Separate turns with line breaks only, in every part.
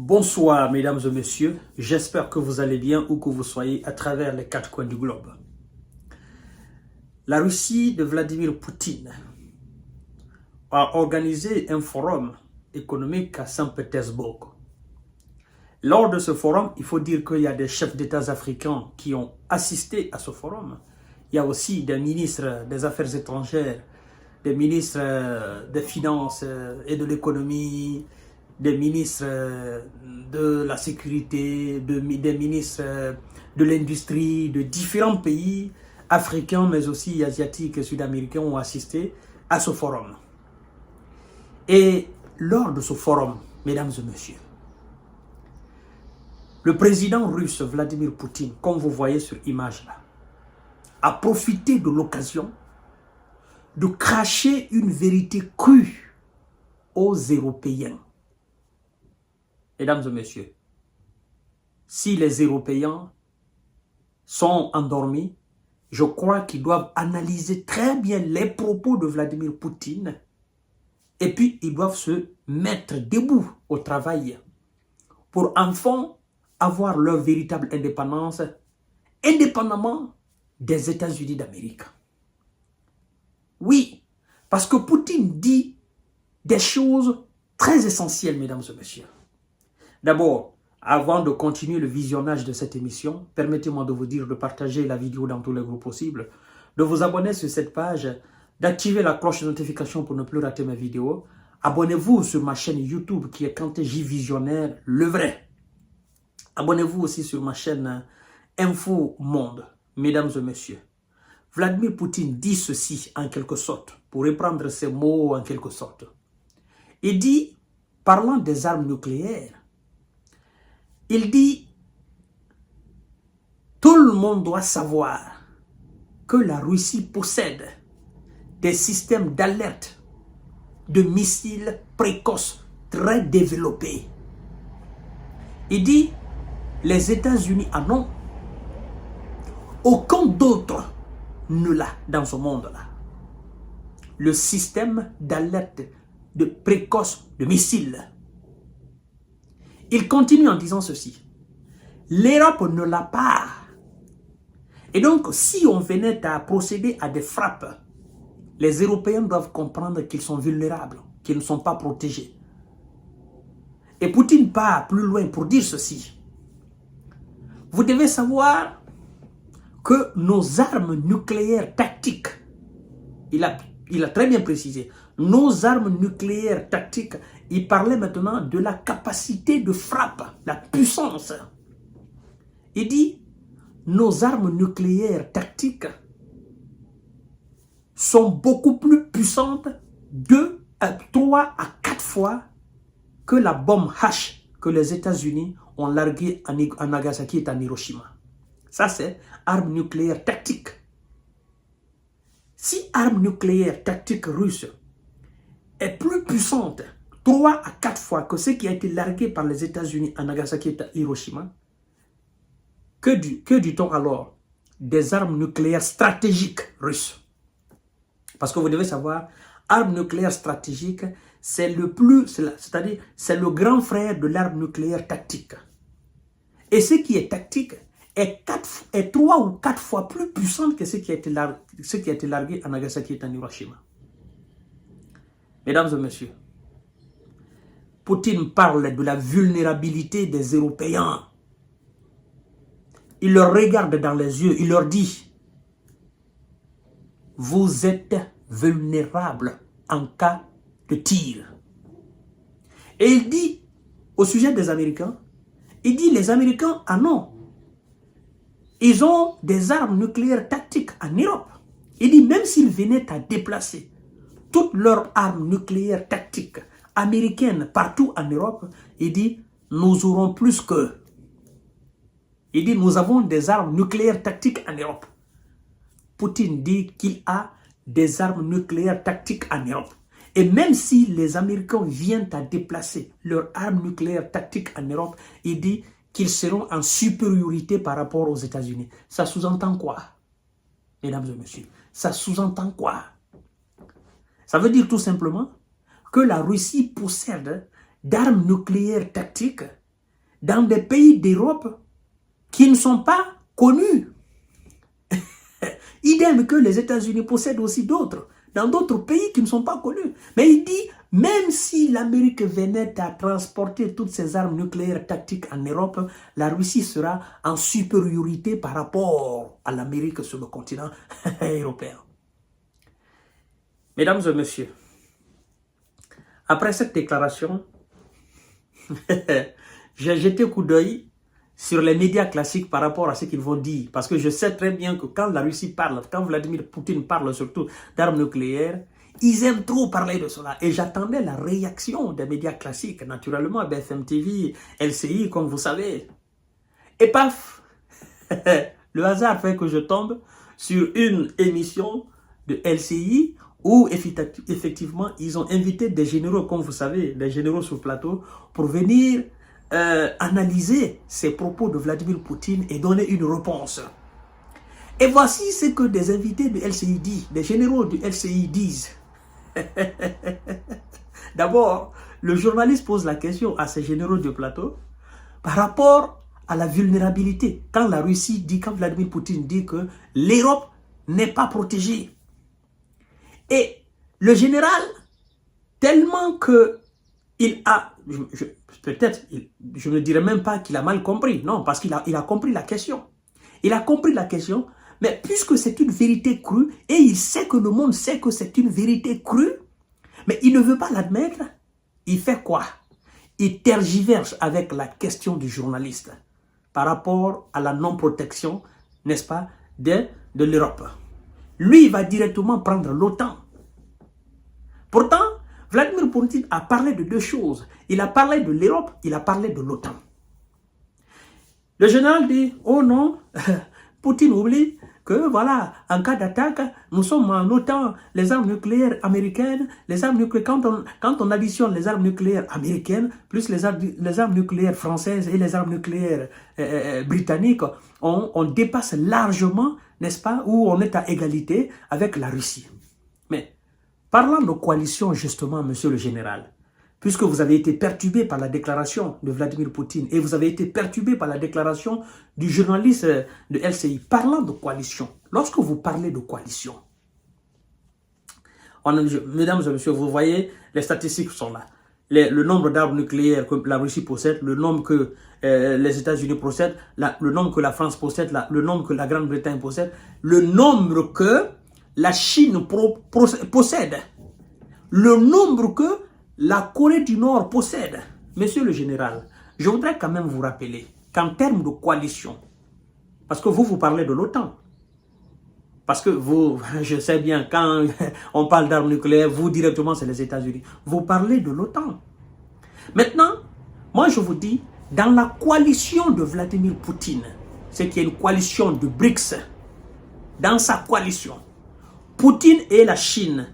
Bonsoir mesdames et messieurs, j'espère que vous allez bien où que vous soyez à travers les quatre coins du globe. La Russie de Vladimir Poutine a organisé un forum économique à Saint-Pétersbourg. Lors de ce forum, il faut dire qu'il y a des chefs d'État africains qui ont assisté à ce forum. Il y a aussi des ministres des Affaires étrangères, des ministres des Finances et de l'économie, des ministres de la sécurité, des ministres de l'industrie, de différents pays africains, mais aussi asiatiques et sud-américains ont assisté à ce forum. Et lors de ce forum, mesdames et messieurs, le président russe Vladimir Poutine, comme vous voyez sur l'image là, a profité de l'occasion de cracher une vérité crue aux Européens. Mesdames et messieurs, si les Européens sont endormis, je crois qu'ils doivent analyser très bien les propos de Vladimir Poutine et puis ils doivent se mettre debout au travail pour enfin avoir leur véritable indépendance, indépendamment des États-Unis d'Amérique. Oui, parce que Poutine dit des choses très essentielles, mesdames et messieurs. D'abord, avant de continuer le visionnage de cette émission, permettez-moi de vous dire de partager la vidéo dans tous les groupes possibles, de vous abonner sur cette page, d'activer la cloche de notification pour ne plus rater mes vidéos. Abonnez-vous sur ma chaîne YouTube qui est Kanté J Visionnaire, le vrai. Abonnez-vous aussi sur ma chaîne Info Monde, mesdames et messieurs. Vladimir Poutine dit ceci en quelque sorte, pour reprendre ses mots en quelque sorte. Il dit, parlant des armes nucléaires, il dit, tout le monde doit savoir que la Russie possède des systèmes d'alerte de missiles précoces très développés. Il dit, les États-Unis en ont. Aucun d'autre ne l'a dans ce monde-là. Le système d'alerte de précoce de missiles. Il continue en disant ceci. L'Europe ne l'a pas. Et donc, si on venait à procéder à des frappes, les Européens doivent comprendre qu'ils sont vulnérables, qu'ils ne sont pas protégés. Et Poutine part plus loin pour dire ceci. Vous devez savoir que nos armes nucléaires tactiques, il a très bien précisé, nos armes nucléaires tactiques, il parlait maintenant de la capacité de frappe, la puissance. Il dit, nos armes nucléaires tactiques sont beaucoup plus puissantes 2 à 3 à 4 fois que la bombe H que les États-Unis ont larguée en Nagasaki et en Hiroshima. Ça, c'est arme nucléaire tactique. Si arme nucléaire tactique russe est plus puissante 3 à 4 fois que ce qui a été largué par les États-Unis en Nagasaki et en Hiroshima, que dit-on alors des armes nucléaires stratégiques russes? Parce que vous devez savoir, arme nucléaire stratégique, c'est c'est-à-dire c'est le grand frère de l'arme nucléaire tactique. Et ce qui est tactique est 3 ou 4 fois plus puissante que ce qui a été largué en Nagasaki et en Hiroshima. Mesdames et messieurs, Poutine parle de la vulnérabilité des Européens. Il leur regarde dans les yeux, il leur dit, vous êtes vulnérables en cas de tir. Et il dit, au sujet des Américains, il dit, les Américains en ont. Ils ont des armes nucléaires tactiques en Europe. Il dit, même s'ils venaient à déplacer toutes leurs armes nucléaires tactiques américaines partout en Europe, il dit, nous aurons plus qu'eux. Il dit, nous avons des armes nucléaires tactiques en Europe. Poutine dit qu'il a des armes nucléaires tactiques en Europe. Et même si les Américains viennent à déplacer leurs armes nucléaires tactiques en Europe, il dit qu'ils seront en supériorité par rapport aux États-Unis. Ça sous-entend quoi, mesdames et messieurs? Ça sous-entend quoi? Ça veut dire tout simplement que la Russie possède d'armes nucléaires tactiques dans des pays d'Europe qui ne sont pas connus. Idem que les États-Unis possèdent aussi d'autres, dans d'autres pays qui ne sont pas connus. Mais il dit, même si l'Amérique venait à transporter toutes ses armes nucléaires tactiques en Europe, la Russie sera en supériorité par rapport à l'Amérique sur le continent européen. Mesdames et messieurs, après cette déclaration, j'ai jeté un coup d'œil sur les médias classiques par rapport à ce qu'ils vont dire. Parce que je sais très bien que quand la Russie parle, quand Vladimir Poutine parle surtout d'armes nucléaires, ils aiment trop parler de cela. Et j'attendais la réaction des médias classiques, naturellement, BFM TV, LCI, comme vous savez. Et paf, le hasard fait que je tombe sur une émission de LCI où effectivement, ils ont invité des généraux, comme vous savez, des généraux sur le plateau, pour venir analyser ces propos de Vladimir Poutine et donner une réponse. Et voici ce que des invités de LCI disent, des généraux du LCI disent. D'abord, le journaliste pose la question à ces généraux du plateau par rapport à la vulnérabilité. Quand la Russie dit, quand Vladimir Poutine dit que l'Europe n'est pas protégée. Et le général, tellement que il a, peut-être, je ne dirais même pas qu'il a mal compris, non, parce qu'il a compris la question. Il a compris la question, mais puisque c'est une vérité crue, et il sait que le monde sait que c'est une vérité crue, mais il ne veut pas l'admettre, il fait quoi? Il tergiverse avec la question du journaliste par rapport à la non-protection, n'est-ce pas, de l'Europe. Lui, il va directement prendre l'OTAN. Pourtant, Vladimir Poutine a parlé de deux choses. Il a parlé de l'Europe, il a parlé de l'OTAN. Le général dit, oh non, Poutine oublie que voilà, en cas d'attaque, nous sommes en OTAN, les armes nucléaires américaines, les armes nucléaires, quand on additionne les armes nucléaires américaines, plus les armes nucléaires françaises et les armes nucléaires britanniques, on dépasse largement, n'est-ce pas, où on est à égalité avec la Russie. Mais, parlant de coalition justement, monsieur le général, puisque vous avez été perturbé par la déclaration de Vladimir Poutine et vous avez été perturbé par la déclaration du journaliste de LCI, parlant de coalition, lorsque vous parlez de coalition, mesdames et messieurs, vous voyez, les statistiques sont là. Le nombre d'armes nucléaires que la Russie possède, le nombre que les États-Unis possèdent, le nombre que la France possède, le nombre que la Grande-Bretagne possède, le nombre que la Chine possède, le nombre que la Corée du Nord possède. Monsieur le général, je voudrais quand même vous rappeler qu'en termes de coalition, parce que vous parlez de l'OTAN, parce que vous, je sais bien, quand on parle d'armes nucléaires, vous directement c'est les États-Unis. Vous parlez de l'OTAN. Maintenant, moi je vous dis, dans la coalition de Vladimir Poutine, c'est qu'il y a une coalition de BRICS, dans sa coalition, Poutine et la Chine,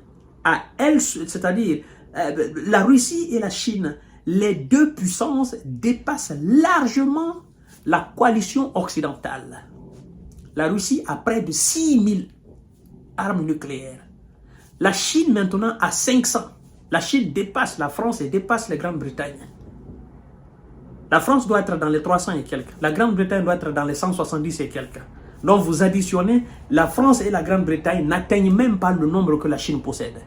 à elle, c'est-à-dire la Russie et la Chine, les deux puissances dépassent largement la coalition occidentale. La Russie a près de 6000 armes nucléaires. La Chine maintenant a 500. La Chine dépasse la France et dépasse la Grande-Bretagne. La France doit être dans les 300 et quelques. La Grande-Bretagne doit être dans les 170 et quelques. Donc vous additionnez, la France et la Grande-Bretagne n'atteignent même pas le nombre que la Chine possède.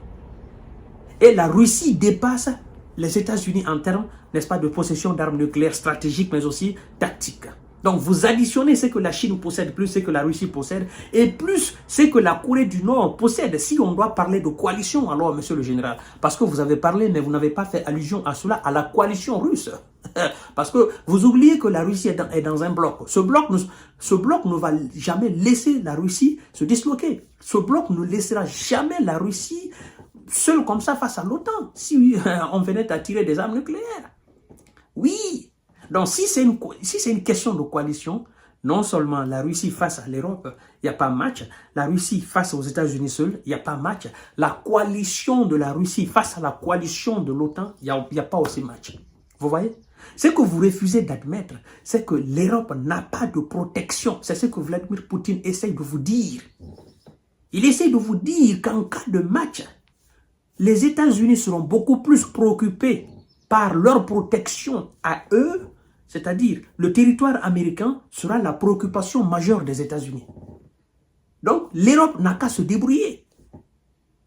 Et la Russie dépasse les États-Unis en termes, n'est-ce pas, de possession d'armes nucléaires stratégiques, mais aussi tactiques. Donc vous additionnez ce que la Chine possède, plus ce que la Russie possède, et plus ce que la Corée du Nord possède. Si on doit parler de coalition, alors, monsieur le général, parce que vous avez parlé, mais vous n'avez pas fait allusion à cela, à la coalition russe. Parce que vous oubliez que la Russie est dans un bloc. Ce bloc ne va jamais laisser la Russie se disloquer. Ce bloc ne laissera jamais la Russie seule comme ça face à l'OTAN, si on venait à tirer des armes nucléaires. Oui. Donc, si c'est une question de coalition, non seulement la Russie face à l'Europe, il n'y a pas match. La Russie face aux États-Unis seuls, il n'y a pas match. La coalition de la Russie face à la coalition de l'OTAN, il n'y a pas aussi match. Vous voyez? Ce que vous refusez d'admettre, c'est que l'Europe n'a pas de protection. C'est ce que Vladimir Poutine essaye de vous dire. Il essaye de vous dire qu'en cas de match, les États-Unis seront beaucoup plus préoccupés par leur protection à eux, C'est-à-dire, le territoire américain sera la préoccupation majeure des États-Unis. Donc, l'Europe n'a qu'à se débrouiller.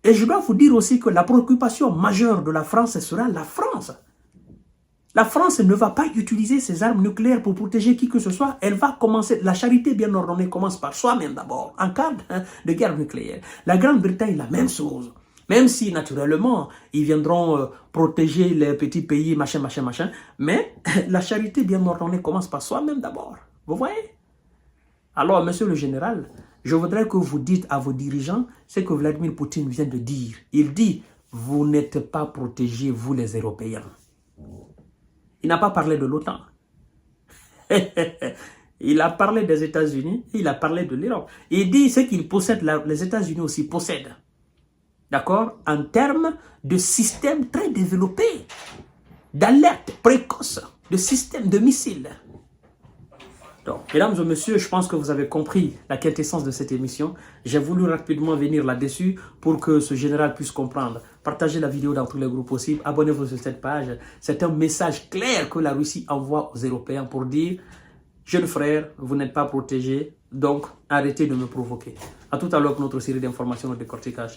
Et je dois vous dire aussi que la préoccupation majeure de la France sera la France. La France ne va pas utiliser ses armes nucléaires pour protéger qui que ce soit. Elle va commencer, la charité bien ordonnée commence par soi-même d'abord, en cas de guerre nucléaire. La Grande-Bretagne, la même chose. Même si, naturellement, ils viendront protéger les petits pays, machin. Mais la charité bien ordonnée commence par soi-même d'abord. Vous voyez? Alors, monsieur le général, je voudrais que vous dites à vos dirigeants ce que Vladimir Poutine vient de dire. Il dit, vous n'êtes pas protégés, vous les Européens. Il n'a pas parlé de l'OTAN. Il a parlé des États-Unis, il a parlé de l'Europe. Il dit ce qu'ils possèdent, les États-Unis aussi possèdent. D'accord? En termes de système très développé, d'alerte précoce, de système de missiles. Donc, mesdames et messieurs, je pense que vous avez compris la quintessence de cette émission. J'ai voulu rapidement venir là-dessus pour que ce général puisse comprendre. Partagez la vidéo dans tous les groupes possibles. Abonnez-vous sur cette page. C'est un message clair que la Russie envoie aux Européens pour dire « Jeunes frères, vous n'êtes pas protégés, donc arrêtez de me provoquer. » À tout à l'heure pour notre série d'informations de décortiquage.